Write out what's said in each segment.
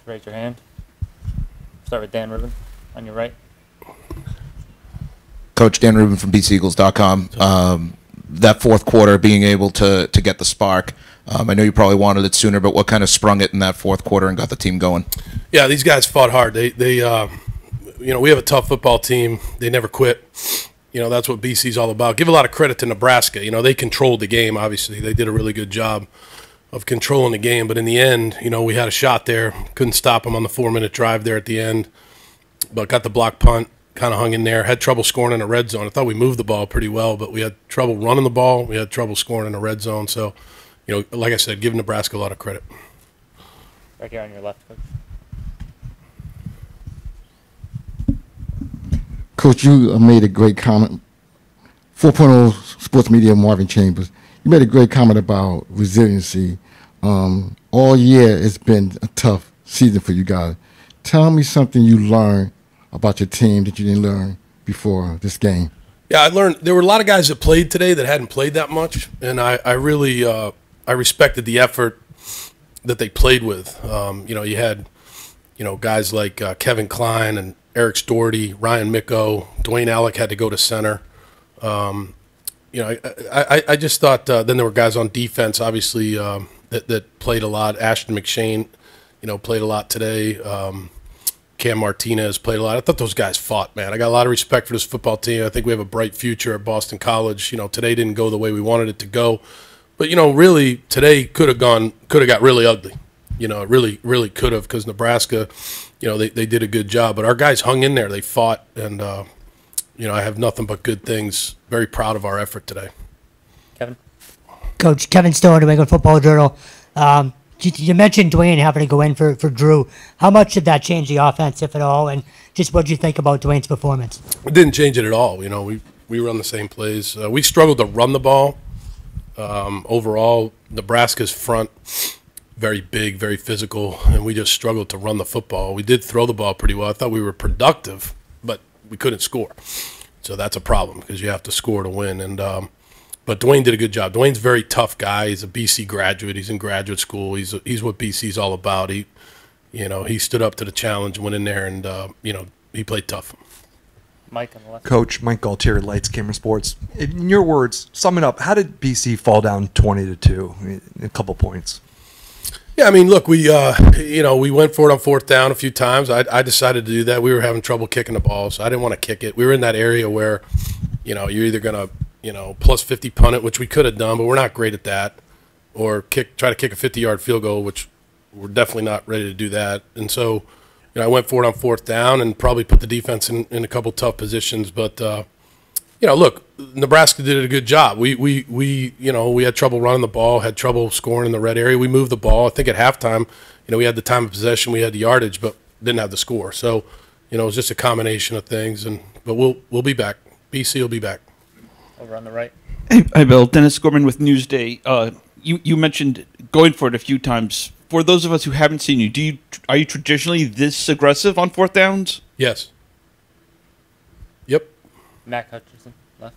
Raise your hand. Start with Dan Rubin on your right. Coach Dan Rubin from BCEagles.com. That fourth quarter, being able to get the spark. I know you probably wanted it sooner, but what kind of sprung it in that fourth quarter and got the team going? Yeah, these guys fought hard. They we have a tough football team. They never quit. That's what BC's all about. Give a lot of credit to Nebraska. They controlled the game, obviously. They did a really good job of controlling the game. But in the end, we had a shot there. Couldn't stop them on the 4-minute drive there at the end. But got the block punt, kind of hung in there. Had trouble scoring in the red zone. I thought we moved the ball pretty well, but we had trouble running the ball. We had trouble scoring in the red zone. So, like I said, give Nebraska a lot of credit. Right here on your left, Coach. Coach, you made a great comment. 4.0 Sports Media Marvin Chambers. You made a great comment about resiliency. All year it's been a tough season for you guys. Tell me something you learned about your team that you didn't learn before this game. Yeah, I learned there were a lot of guys that played today that hadn't played that much, and I really I respected the effort that they played with. You had guys like Kevin Klein and Eric Storty, Ryan Micko, Dwayne Alec had to go to center. I just thought then there were guys on defense, obviously, that played a lot. Ashton McShane, played a lot today. Cam Martinez played a lot. I thought those guys fought, man. I got a lot of respect for this football team. I think we have a bright future at Boston College. Today didn't go the way we wanted it to go. But, really, today could have got really ugly. It really could have, because Nebraska, they did a good job. But our guys hung in there. They fought, and, I have nothing but good things. Very proud of our effort today. Kevin? Coach, Kevin Stone, New England Football Journal. You mentioned Dwayne having to go in for Drew. How much did that change the offense, if at all? And just what did you think about Dwayne's performance? It didn't change it at all. We run the same plays. We struggled to run the ball. Overall, Nebraska's front, very big, very physical, and we just struggled to run the football. We did throw the ball pretty well. I thought we were productive, but we couldn't score. So that's a problem, because you have to score to win. And but Dwayne did a good job. Dwayne's a very tough guy. He's a BC graduate. He's in graduate school. He's what BC's all about. He stood up to the challenge, went in there, and he played tough. Mike on the left. Coach Mike Galtieri, Lights Camera Sports. In your words, sum it up. How did BC fall down 20-2? A couple points. Yeah, I mean, look, we went for it on fourth down a few times. I decided to do that. We were having trouble kicking the ball, so I didn't want to kick it. We were in that area where, you're either going to plus 50 punt it, which we could have done, but we're not great at that, or try to kick a 50-yard field goal, which we're definitely not ready to do that. And so, I went for it on fourth down and probably put the defense in a couple tough positions. But, look, Nebraska did a good job. We had trouble running the ball, had trouble scoring in the red area. We moved the ball. I think at halftime, we had the time of possession, we had the yardage, but didn't have the score. So, it was just a combination of things. But we'll be back. BC will be back. Over on the right. Hey, Bill. Dennis Gorman with Newsday. You mentioned going for it a few times. For those of us who haven't seen you, are you traditionally this aggressive on fourth downs? Yes. Yep. Matt Hutchinson, left.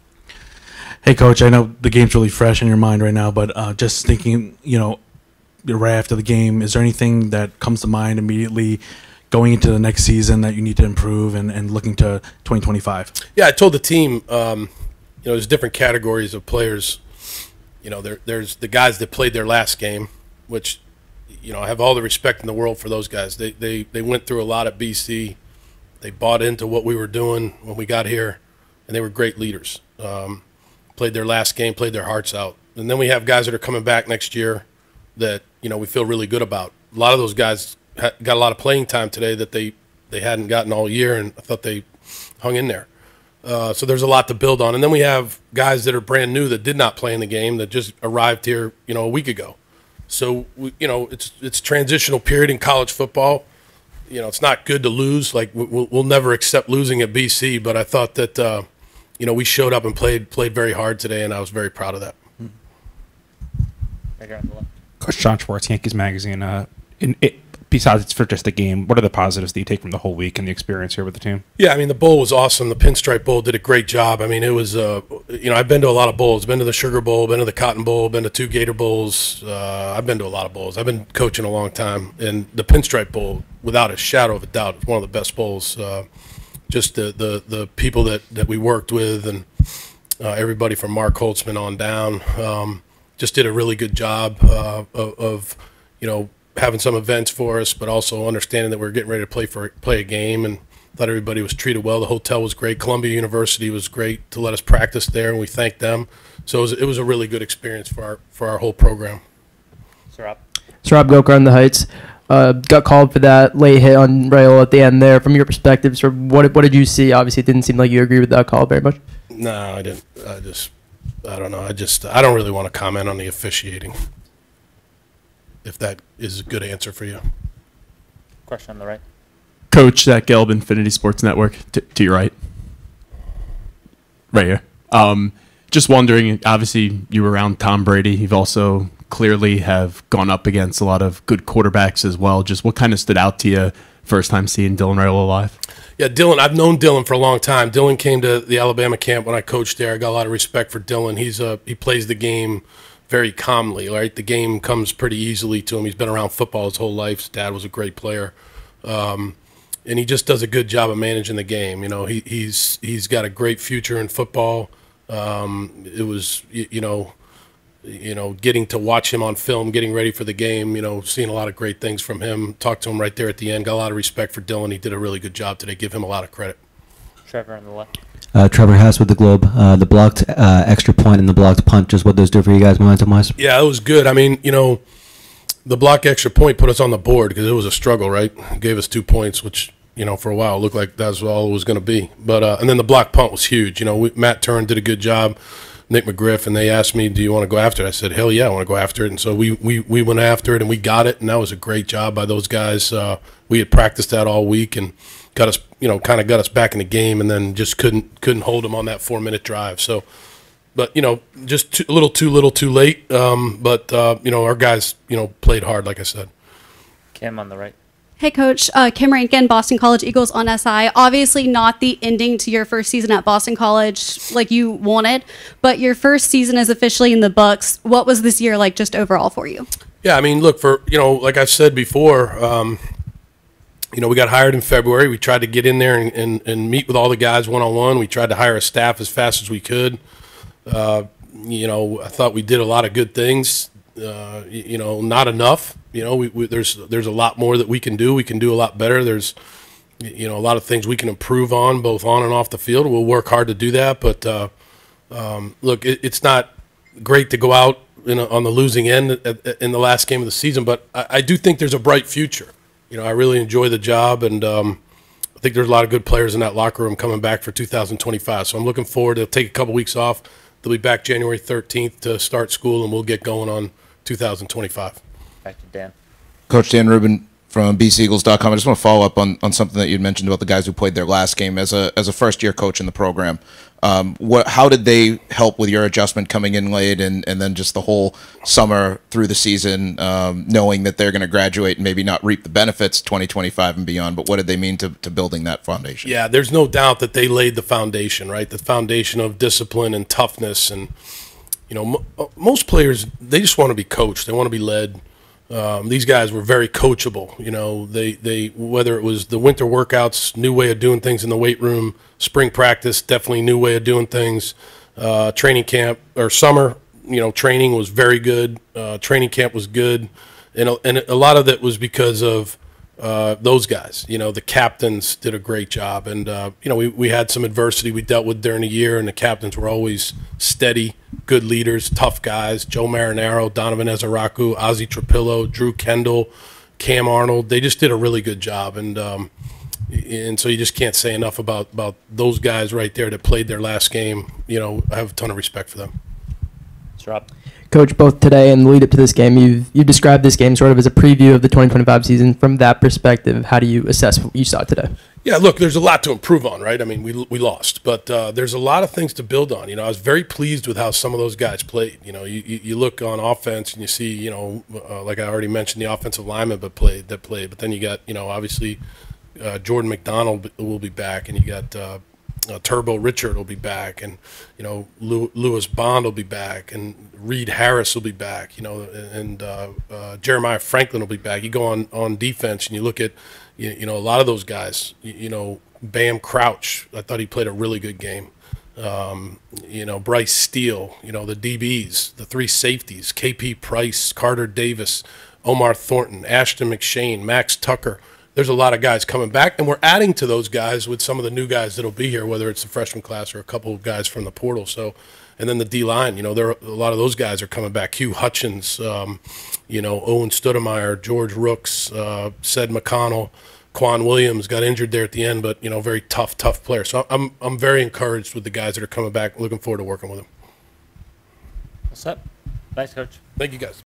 Hey, Coach, I know the game's really fresh in your mind right now, but just thinking, right after the game, is there anything that comes to mind immediately going into the next season that you need to improve and looking to 2025? Yeah, I told the team, there's different categories of players. There's the guys that played their last game, which, I have all the respect in the world for those guys. They went through a lot at BC. They bought into what we were doing when we got here, and they were great leaders. Played their last game, played their hearts out. And then we have guys that are coming back next year that, we feel really good about. A lot of those guys got a lot of playing time today that they hadn't gotten all year, and I thought they hung in there. So there's a lot to build on. And then we have guys that are brand new that did not play in the game that just arrived here, a week ago. So, it's transitional period in college football. It's not good to lose. Like, we'll never accept losing at BC, but I thought that, we showed up and played very hard today, and I was very proud of that. Right here on the left. Coach John Schwartz, Yankees Magazine. besides it's for just a game, what are the positives that you take from the whole week and the experience here with the team? Yeah, I mean, the bowl was awesome. The Pinstripe Bowl did a great job. I mean, it was, I've been to a lot of bowls. Been to the Sugar Bowl, been to the Cotton Bowl, been to 2 Gator Bowls. I've been to a lot of bowls. I've been coaching a long time. And the Pinstripe Bowl, without a shadow of a doubt, is one of the best bowls. Just the people that we worked with and everybody from Mark Holtzman on down just did a really good job of having some events for us, but also understanding that we were getting ready to play a game, and thought everybody was treated well. The hotel was great. Columbia University was great to let us practice there, and we thanked them. So it was a really good experience for our whole program. Sarab Gokar on the Heights. Got called for that late hit on Rayola at the end there. From your perspective, sort of what did you see? Obviously, it didn't seem like you agree with that call very much. No, I didn't. I don't know. I don't really want to comment on the officiating, if that is a good answer for you. Question on the right. Coach, Zach Gelb, Infinity Sports Network, to your right. Right here. Just wondering, obviously you were around Tom Brady. You've also clearly have gone up against a lot of good quarterbacks as well. Just what kind of stood out to you first time seeing Dylan Raiola live? Yeah, Dylan, I've known Dylan for a long time. Dylan came to the Alabama camp when I coached there. I got a lot of respect for Dylan. He plays the game very calmly, right? The game comes pretty easily to him. He's been around football his whole life. His dad was a great player. And he just does a good job of managing the game. He's got a great future in football. It was, getting to watch him on film, getting ready for the game, seeing a lot of great things from him. Talked to him right there at the end. Got a lot of respect for Dylan. He did a really good job today. Give him a lot of credit. Trevor on the left. Trevor Hess with the Globe. The blocked extra point and the blocked punt, just what those do for you guys momentum-wise? Yeah, it was good. I mean, the block extra point put us on the board because it was a struggle, right? Gave us 2 points, which, for a while looked like that's all it was going to be. But and then the block punt was huge. Matt Turn did a good job, Nick McGriff, and they asked me, do you want to go after it? I said, hell yeah, I want to go after it. And so we went after it, and we got it, and that was a great job by those guys. We had practiced that all week and got us, kind of got us back in the game, and then just couldn't hold them on that 4-minute drive. So, but just a little too late. But our guys, played hard, like I said. Kim on the right. Hey, Coach. Kim Rankin, Boston College Eagles on SI. Obviously not the ending to your first season at Boston College like you wanted, but your first season is officially in the books. What was this year like just overall for you? Yeah, I mean, look, like I said before, we got hired in February. We tried to get in there and meet with all the guys one-on-one. We tried to hire a staff as fast as we could. I thought we did a lot of good things. Not enough. There's a lot more that we can do. We can do a lot better. There's, a lot of things we can improve on, both on and off the field. We'll work hard to do that. But look, it's not great to go out on the losing end in the last game of the season. But I do think there's a bright future. I really enjoy the job, and I think there's a lot of good players in that locker room coming back for 2025. So I'm looking forward to take a couple weeks off. They'll be back January 13th to start school, and we'll get going on 2025. Back to Dan. Coach Dan Rubin from BCEagles.com. I just want to follow up on something that you mentioned about the guys who played their last game as a first-year coach in the program. How did they help with your adjustment coming in late and then just the whole summer through the season, knowing that they're going to graduate and maybe not reap the benefits 2025 and beyond, but what did they mean to building that foundation? Yeah, there's no doubt that they laid the foundation, right? The foundation of discipline and toughness. And, most players, they just want to be coached. They want to be led. These guys were very coachable. They whether it was the winter workouts, new way of doing things in the weight room, spring practice, definitely new way of doing things. Training camp or summer, training was very good. Training camp was good, and a lot of that was because of those guys. The captains did a great job, and we had some adversity we dealt with during the year, and the captains were always steady, good leaders, tough guys. Joe Marinaro, Donovan Ezaraku, Ozzie Trapillo, Drew Kendall, Cam Arnold. They just did a really good job, and so you just can't say enough about those guys right there that played their last game. I have a ton of respect for them. Rob. Coach, both today and the lead up to this game, you've described this game sort of as a preview of the 2025 season. From that perspective, how do you assess what you saw today? Yeah, look, there's a lot to improve on, right? I mean, we lost, but there's a lot of things to build on. You know, I was very pleased with how some of those guys played. You know, you look on offense and you see, you know, like I already mentioned, the offensive lineman that played. But then you got, you know, obviously Jordan McDonald will be back, and you got Turbo Richard will be back, and you know Lewis Bond will be back, and Reed Harris will be back. You know, and Jeremiah Franklin will be back. You go on defense and you look at you know a lot of those guys. You know, Bam Crouch. I thought he played a really good game. You know, Bryce Steele. You know, the DBs, the three safeties: KP Price, Carter Davis, Omar Thornton, Ashton McShane, Max Tucker. There's a lot of guys coming back, and we're adding to those guys with some of the new guys that'll be here, whether it's the freshman class or a couple of guys from the portal. So, and then the D-line, you know, a lot of those guys are coming back. Hugh Hutchins, you know, Owen Stoudemire, George Rooks, Ced McConnell, Quan Williams got injured there at the end, but, you know, very tough player. So I'm very encouraged with the guys that are coming back. Looking forward to working with them. What's up? Thanks, Coach. Thank you, guys.